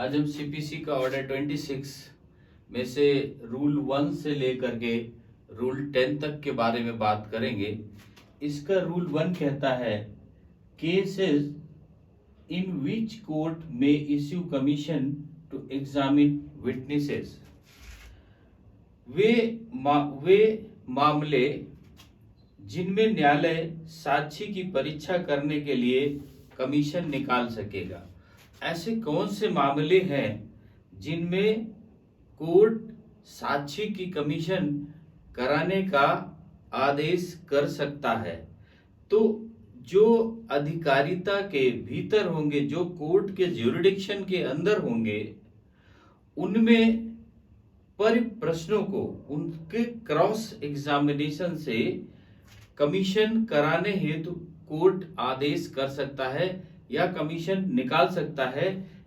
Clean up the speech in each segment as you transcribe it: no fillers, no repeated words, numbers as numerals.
आज हम सीपीसी का ऑर्डर 26 में से रूल 1 से लेकर के रूल 10 तक के बारे में बात करेंगे। इसका रूल 1 कहता है केसेस इन विच कोर्ट में issue commission to examine witnesses. वे मामले जिनमें न्यायालय साक्षी की परीक्षा करने के लिए कमीशन निकाल सकेगा। ऐसे कौन से मामले हैं जिनमें कोर्ट साक्षी की कमीशन कराने का आदेश कर सकता है? तो जो अधिकारिता के भीतर होंगे, जो कोर्ट के ज्यूरिडिक्शन के अंदर होंगे, उनमें परिप्रश्नों को उनके क्रॉस एग्जामिनेशन से कमीशन कराने हेतु कोर्ट आदेश कर सकता है या कमीशन निकाल सकता है,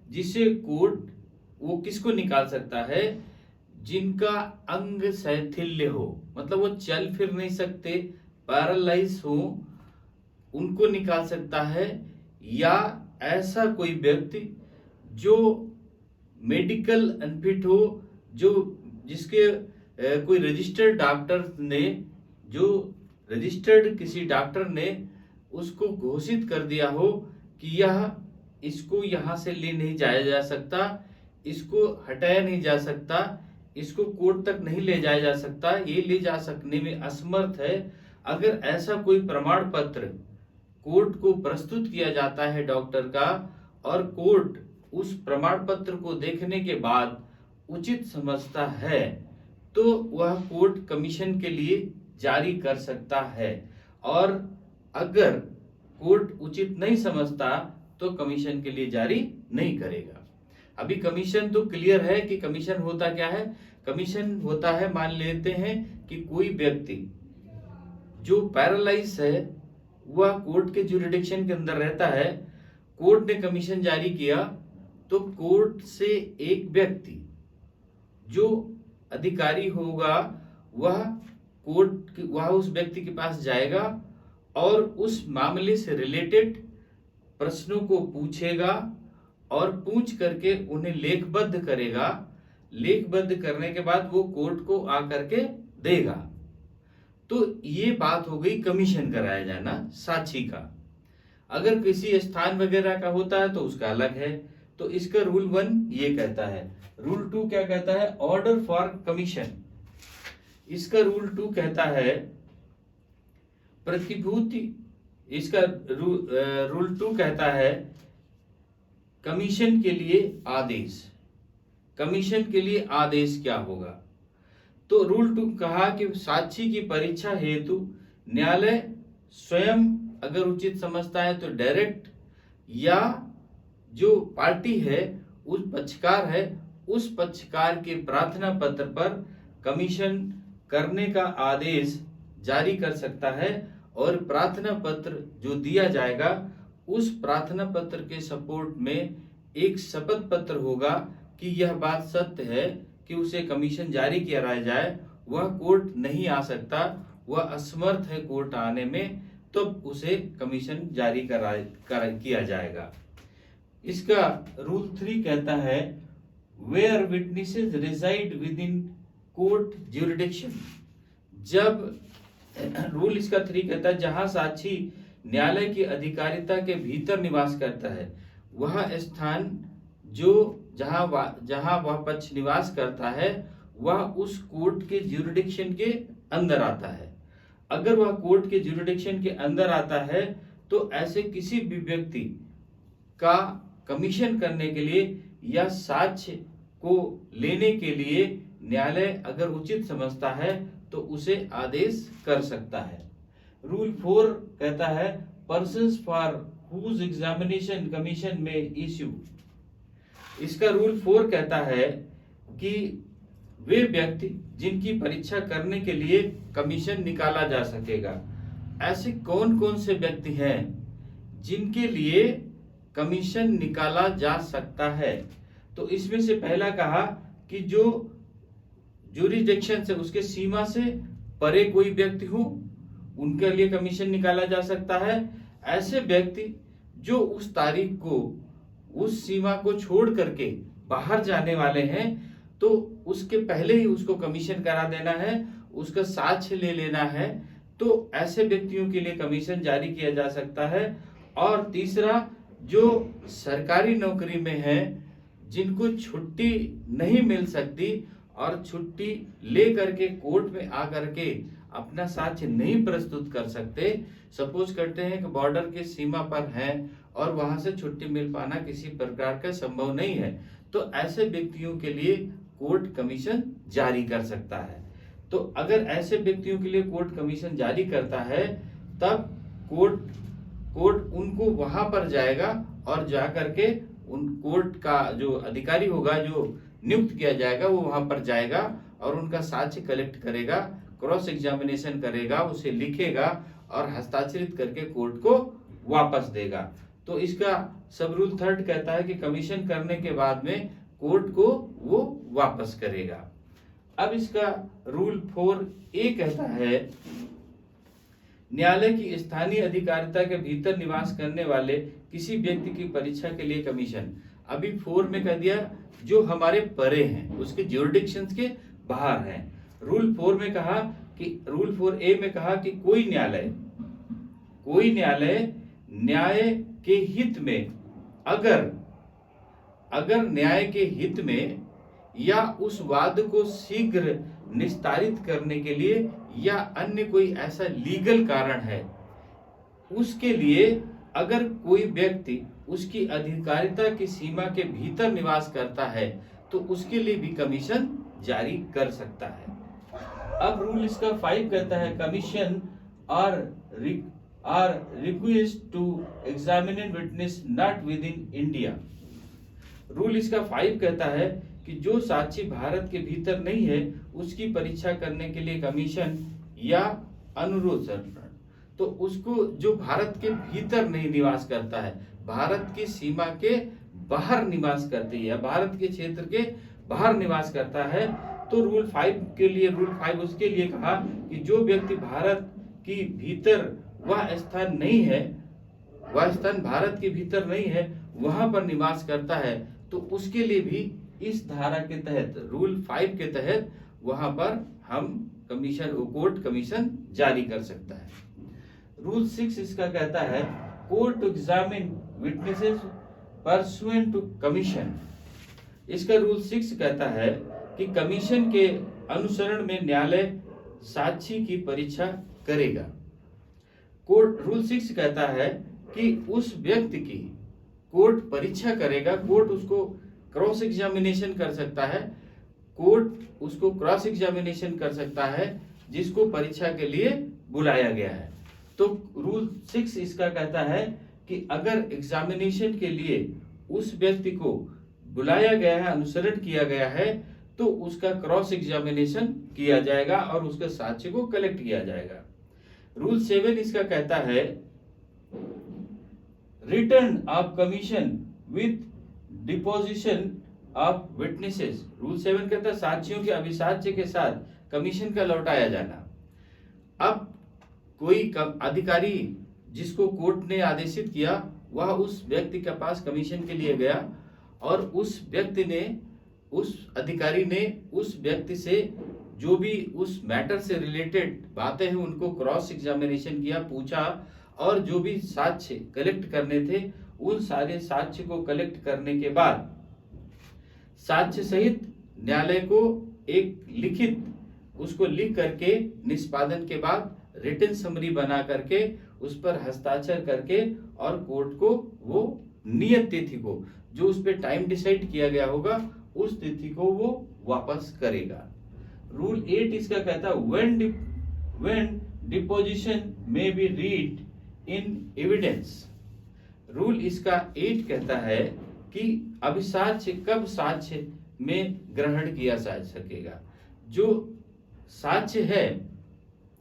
जिसे कोर्ट वो किसको निकाल सकता है? जिनका अंग शैथिल्य हो, मतलब वो चल फिर नहीं सकते, पैरालाइज हो, उनको निकाल सकता है। या ऐसा कोई व्यक्ति जो मेडिकल अनफिट हो, जो जिसके कोई रजिस्टर्ड डॉक्टर ने, जो रजिस्टर्ड किसी डॉक्टर ने उसको घोषित कर दिया हो कि इसको यहाँ से ले नहीं जाया जा सकता, इसको हटाया नहीं जा सकता, इसको कोर्ट तक नहीं ले जाया जा सकता, ये ले जा सकने में असमर्थ है। अगर ऐसा कोई प्रमाण पत्र कोर्ट को प्रस्तुत किया जाता है डॉक्टर का, और कोर्ट उस प्रमाण पत्र को देखने के बाद उचित समझता है, तो वह कोर्ट कमीशन के लिए जारी कर सकता है। और अगर कोर्ट उचित नहीं समझता तो कमीशन के लिए जारी नहीं करेगा। अभी कमीशन तो क्लियर है कि कमीशन होता क्या है। कमीशन होता है, मान लेते हैं कि कोई व्यक्ति जो पैरालाइज है वह कोर्ट के ज्यूरिडिक्शन के अंदर रहता है, कोर्ट ने कमीशन जारी किया, तो कोर्ट से एक व्यक्ति जो अधिकारी होगा वह उस व्यक्ति के पास जाएगा और उस मामले से रिलेटेड प्रश्नों को पूछेगा और पूछ करके उन्हें लेखबद्ध करेगा। लेखबद्ध करने के बाद वो कोर्ट को आकर के देगा। तो ये बात हो गई कमीशन कराया जाना साक्षी का। अगर किसी स्थान वगैरह का होता है तो उसका अलग है। तो इसका रूल 1 ये कहता है। रूल 2 क्या कहता है? Order for commission. इसका रूल 2 कहता है प्रतिभूति। इसका रूल 2 कहता है कमीशन के लिए आदेश। कमीशन के लिए आदेश क्या होगा? तो रूल 2 कहा कि साक्षी की परीक्षा हेतु न्यायालय स्वयं अगर उचित समझता है तो डायरेक्ट, या जो पार्टी है, उस पक्षकार है, उस पक्षकार के प्रार्थना पत्र पर कमीशन करने का आदेश जारी कर सकता है। और प्रार्थना पत्र जो दिया जाएगा, उस प्रार्थना पत्र के सपोर्ट में एक शपथ पत्र होगा कि यह बात सत्य है कि उसे कमीशन जारी किया जाए। वह कोर्ट नहीं आ सकता, वह असमर्थ है कोर्ट आने में, तो उसे कमीशन जारी किया जाएगा। इसका रूल 3 कहता है where witnesses reside within court jurisdiction. जब रूल इसका 3 कहता है जहां साक्षी न्यायालय की अधिकारिता के भीतर निवास करता है, वह स्थान जो जहां वह पक्ष निवास करता है वह उस कोर्ट के ज्यूरिडिक्शन के अंदर आता है। अगर वह कोर्ट के ज्यूरिडिक्शन के अंदर आता है तो ऐसे किसी भी व्यक्ति का कमीशन करने के लिए या साक्ष्य को लेने के लिए न्यायालय अगर उचित समझता है तो उसे आदेश कर सकता है। रूल 4 कहता है persons for whose examination commission may issue. इसका रूल 4 कहता है कि वे व्यक्ति जिनकी परीक्षा करने के लिए कमीशन निकाला जा सकेगा। ऐसे कौन कौन से व्यक्ति हैं जिनके लिए कमीशन निकाला जा सकता है? तो इसमें से पहला कहा कि जो ज्यूरिडिक्शन से, उसके सीमा से परे कोई व्यक्ति हो, उनके लिए कमीशन निकाला जा सकता है। ऐसे व्यक्ति जो उस तारीख को, उस सीमा को छोड़ करके बाहर जाने वाले हैं तो उसके पहले ही उसको कमीशन करा देना है, उसका साक्ष्य ले लेना है, तो ऐसे व्यक्तियों के लिए कमीशन जारी किया जा सकता है। और तीसरा, जो सरकारी नौकरी में है, जिनको छुट्टी नहीं मिल सकती और छुट्टी ले करके कोर्ट में आकर के अपना साक्ष्य नहीं प्रस्तुत कर सकते, सपोज करते हैं कि बॉर्डर के सीमा पर हैं और वहां से छुट्टी मिल पाना किसी प्रकार का संभव नहीं है, तो ऐसे व्यक्तियों के लिए कोर्ट कमीशन जारी कर सकता है। तो अगर ऐसे व्यक्तियों के लिए कोर्ट कमीशन जारी करता है, तब कोर्ट उनको वहां पर जाएगा और जाकर के उन कोर्ट का जो अधिकारी होगा, जो नियुक्त किया जाएगा, वो वहां पर जाएगा और उनका साक्ष्य कलेक्ट करेगा, क्रॉस एग्जामिनेशन करेगा, उसे लिखेगा और हस्ताक्षरित करके कोर्ट को वापस देगा। तो इसका सब रूल 3 कहता है कि कमीशन करने के बाद में कोर्ट को वो वापस करेगा। अब इसका रूल 4A कहता है, न्यायालय की स्थानीय अधिकारिता के भीतर निवास करने वाले किसी व्यक्ति की परीक्षा के लिए कमीशन। अभी 4 में कह दिया जो हमारे परे हैं, उसके ज्यूरिडिक्शंस के बाहर हैं। रूल 4 में कहा कि रूल 4A में कहा कि कोई न्यायालय न्याय के हित में, अगर न्याय के हित में या उस वाद को शीघ्र निस्तारित करने के लिए या अन्य कोई ऐसा लीगल कारण है, उसके लिए अगर कोई व्यक्ति उसकी अधिकारिता की सीमा के भीतर निवास करता है तो उसके लिए भी कमीशन जारी कर सकता है। अब रूल इसका 5 कहता है, commission or request to examine witness not within India. Rule इसका 5 कहता है कि जो साक्षी भारत के भीतर नहीं है उसकी परीक्षा करने के लिए कमीशन या अनुरोध, तो उसको जो भारत के भीतर नहीं निवास करता है, भारत की सीमा के बाहर निवास करती है, भारत के क्षेत्र के बाहर निवास करता है, तो रूल 5 के लिए, रूल 5 उसके लिए कहा कि जो व्यक्ति भारत की भीतर वह स्थान नहीं है, वह स्थान भारत के भीतर नहीं है, वहां पर निवास करता है, तो उसके लिए भी इस धारा के तहत, रूल 5 के तहत वहां पर हम कोर्ट कमीशन जारी कर सकता है। रूल 6 इसका कहता है, court to examine witnesses pursuant to commission. इसका रूल 6 कहता है कि कमीशन के अनुसरण में न्यायालय साक्षी की परीक्षा करेगा। कोर्ट रूल 6 कहता है कि उस व्यक्ति की कोर्ट परीक्षा करेगा, कोर्ट उसको क्रॉस एग्जामिनेशन कर सकता है, कोर्ट उसको क्रॉस एग्जामिनेशन कर सकता है जिसको परीक्षा के लिए बुलाया गया है। तो रूल 6 इसका कहता है कि अगर एग्जामिनेशन के लिए उस व्यक्ति को बुलाया गया है, अनुसरण किया गया है, तो उसका क्रॉस एग्जामिनेशन किया जाएगा और उसके साक्ष्य को कलेक्ट किया जाएगा। रूल 7 इसका कहता है, return of commission with deposition of witnesses. Rule 7 कहता है साक्षियों के अभिसाक्ष्य के साथ कमीशन का लौटाया जाना। अब कोई अधिकारी जिसको कोर्ट ने आदेशित किया, वह उस व्यक्ति के पास कमीशन के लिए गया और उस अधिकारी ने उस व्यक्ति से जो भी उस मैटर से रिलेटेड बातें हैं उनको क्रॉस एग्जामिनेशन किया, पूछा, और जो भी साक्ष्य कलेक्ट करने थे उन सारे साक्ष्य को कलेक्ट करने के बाद साक्ष्य सहित न्यायालय को एक लिखित उसको लिख करके निष्पादन के बाद रिटन समरी बना करके उस पर हस्ताक्षर करके और कोर्ट को वो नियत तिथि को, जो उस पर टाइम डिसाइड किया गया होगा, उस तिथि को वो वापस करेगा। रूल 8 इसका कहता है, when deposition may be read in evidence। Rule इसका 8 कहता है कि अभिसाक्ष्य कब साक्ष्य में ग्रहण किया जा सकेगा। जो साक्ष्य है,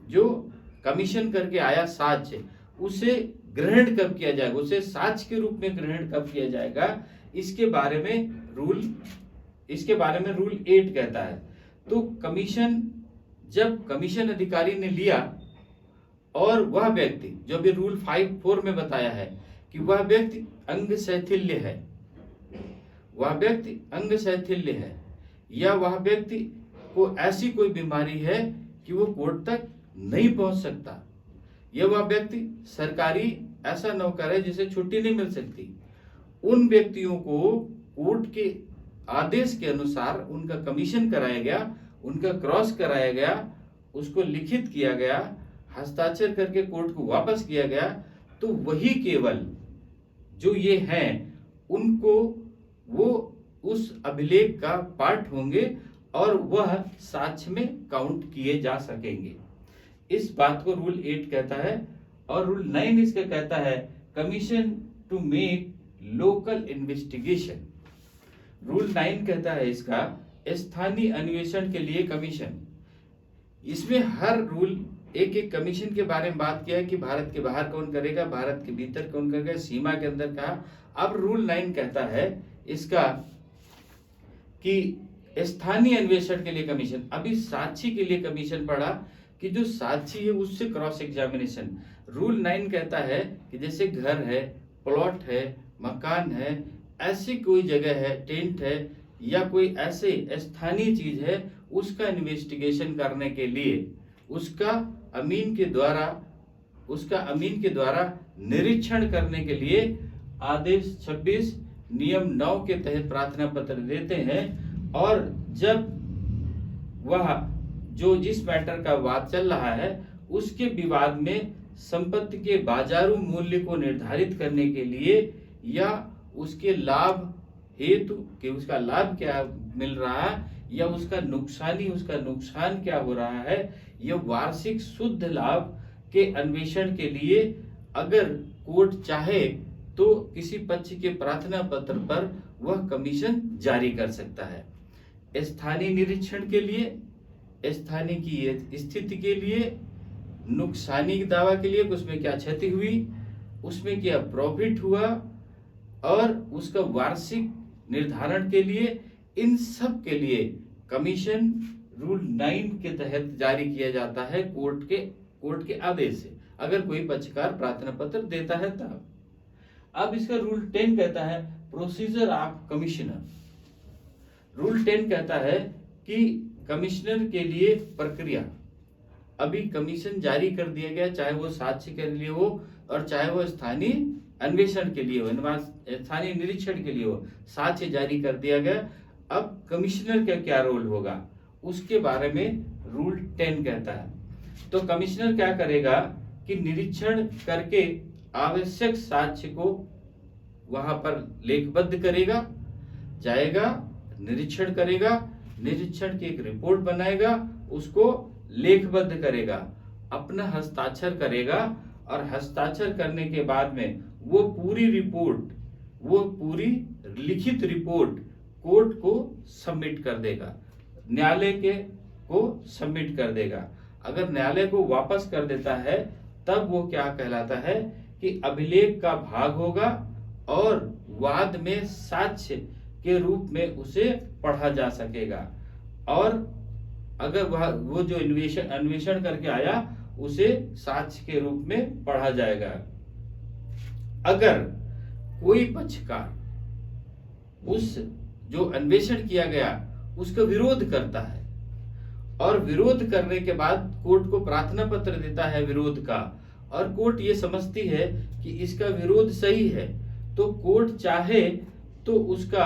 जो कमीशन करके आया साक्ष्य, उसे ग्रहण कब किया जाएगा, उसे साक्ष्य के रूप में ग्रहण कब किया जाएगा, इसके बारे में रूल 8 कहता है। तो कमीशन, जब कमीशन अधिकारी ने लिया और वह व्यक्ति, जो भी रूल 5(4) में बताया है कि वह व्यक्ति अंग शैथिल्य है, वह व्यक्ति अंग शैथिल्य है या वह व्यक्ति को ऐसी कोई बीमारी है कि वो कोर्ट तक नहीं पहुंच सकता, या वह व्यक्ति सरकारी ऐसा नौकर है जिसे छुट्टी नहीं मिल सकती, उन व्यक्तियों को कोर्ट के आदेश के अनुसार उनका कमीशन कराया गया, उनका क्रॉस कराया गया, उसको लिखित किया गया, हस्ताक्षर करके कोर्ट को वापस किया गया, तो वही केवल जो ये हैं उनको वो उस अभिलेख का पार्ट होंगे और वह साक्ष्य में काउंट किए जा सकेंगे। इस बात को रूल 8 कहता है। और रूल 9 इसका कहता है commission to make local investigation. Rule 9 कहता है इसका स्थानीय अन्वेषण के लिए कमीशन। इसमें हर रूल एक एक कमीशन के बारे में बात किया है कि भारत के बाहर कौन करेगा, भारत के भीतर कौन करेगा, सीमा के अंदर कहा। अब रूल 9 कहता है इसका कि स्थानीय अन्वेषण के लिए कमीशन। अभी साक्षी के लिए कमीशन पढ़ा कि जो साक्षी है उससे क्रॉस एग्जामिनेशन। रूल 9 कहता है कि जैसे घर है, प्लॉट है, मकान है, ऐसी कोई जगह है, टेंट है या कोई ऐसे स्थानीय चीज है, उसका इन्वेस्टिगेशन करने के लिए उसका अमीन के द्वारा निरीक्षण करने के लिए आदेश 26 नियम 9 के तहत प्रार्थना पत्र देते हैं। और जब वह जो जिस मैटर का वाद चल रहा है उसके विवाद में संपत्ति के बाजारू मूल्य को निर्धारित करने के लिए या उसके लाभ हेतु कि उसका लाभ क्या मिल रहा है या उसका नुकसान क्या हो रहा है, यह वार्षिक शुद्ध लाभ के अन्वेषण के लिए अगर कोर्ट चाहे तो किसी पक्ष के प्रार्थना पत्र पर वह कमीशन जारी कर सकता है। स्थानीय निरीक्षण के लिए, स्थानीय की स्थिति के लिए, नुकसानी दावा के लिए उसमें क्या क्षति हुई, उसमें क्या प्रॉफिट हुआ, और उसका वार्षिक निर्धारण के लिए, इन सब के लिए कमीशन रूल 9 के तहत जारी किया जाता है कोर्ट के आदेश से, अगर कोई पक्षकार प्रार्थना पत्र देता है तब। अब इसका रूल 10 कहता है प्रोसीजर ऑफ कमिश्नर। रूल 10 कहता है कि कमिश्नर के लिए प्रक्रिया। अभी कमीशन जारी कर दिया गया, चाहे वो साक्ष्य के लिए हो और चाहे वो स्थानीय अन्वेषण के लिए हो, स्थानीय निरीक्षण के लिए हो, साक्ष्य जारी कर दिया गया। अब कमिश्नर का क्या रोल होगा उसके बारे में रूल 10 कहता है। तो कमिश्नर क्या करेगा कि निरीक्षण करके आवश्यक साक्ष्य को वहां पर लेखबद्ध करेगा, जाएगा, निरीक्षण करेगा, निरीक्षण की एक रिपोर्ट बनाएगा, उसको लेखबद्ध करेगा, अपना हस्ताक्षर करेगा, और हस्ताक्षर करने के बाद में वो पूरी लिखित रिपोर्ट कोर्ट को सबमिट कर देगा, न्यायालय को सबमिट कर देगा। अगर न्यायालय को वापस कर देता है तब वो क्या कहलाता है कि अभिलेख का भाग होगा और वाद में साक्ष्य के रूप में उसे पढ़ा जा सकेगा। और अगर वो जो अन्वेषण करके आया उसे साक्ष्य के रूप में पढ़ा जाएगा। अगर कोई पक्षकार उस जो अन्वेषण किया गया उसका विरोध करता है और विरोध करने के बाद कोर्ट को प्रार्थना पत्र देता है विरोध का, और कोर्ट ये समझती है कि इसका विरोध सही है, तो कोर्ट चाहे तो उसका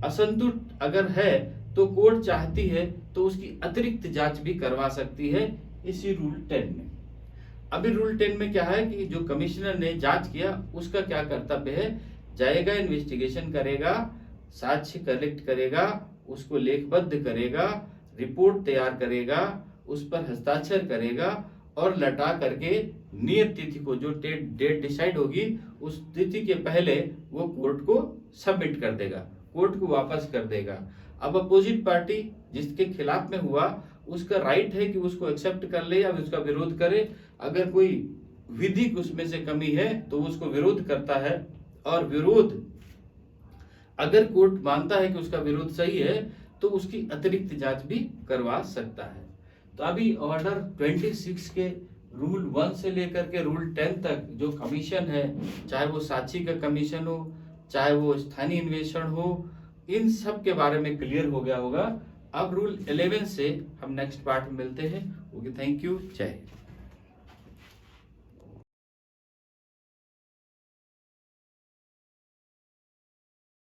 असंतुष्ट अगर है तो कोर्ट चाहती है तो उसकी अतिरिक्त जांच भी करवा सकती है इसी रूल 10 में। अभी रूल 10 में क्या है कि जो कमिश्नर ने जांच किया उसका क्या कर्तव्य है, जाएगा, इन्वेस्टिगेशन करेगा, साक्ष्य कलेक्ट करेगा, उसको लेखबद्ध करेगा, रिपोर्ट तैयार करेगा, उस पर हस्ताक्षर करेगा और लटा करके नियत तिथि को जो डेट डिसाइड होगी उस तिथि के पहले वो कोर्ट को सबमिट कर देगा, कोर्ट को वापस कर देगा। अब अपोजिट पार्टी जिसके खिलाफ में हुआ उसका राइट है कि उसको एक्सेप्ट कर ले या उसका विरोध करे। अगर कोई विधिक उसमें से कमी है तो उसको विरोध करता है, और विरोध अगर कोर्ट मानता है कि उसका विरोध सही है तो उसकी अतिरिक्त जांच भी करवा सकता है। तो अभी ऑर्डर 26 के रूल 1 से लेकर के रूल 10 तक जो कमीशन है, चाहे वो साक्षी का कमीशन हो, चाहे वो स्थानीय इन्वेस्टमेंट हो, इन सब के बारे में क्लियर हो गया होगा। अब रूल 11 से हम नेक्स्ट पार्ट में मिलते हैं। ओके, थैंक यू, जय हिंद।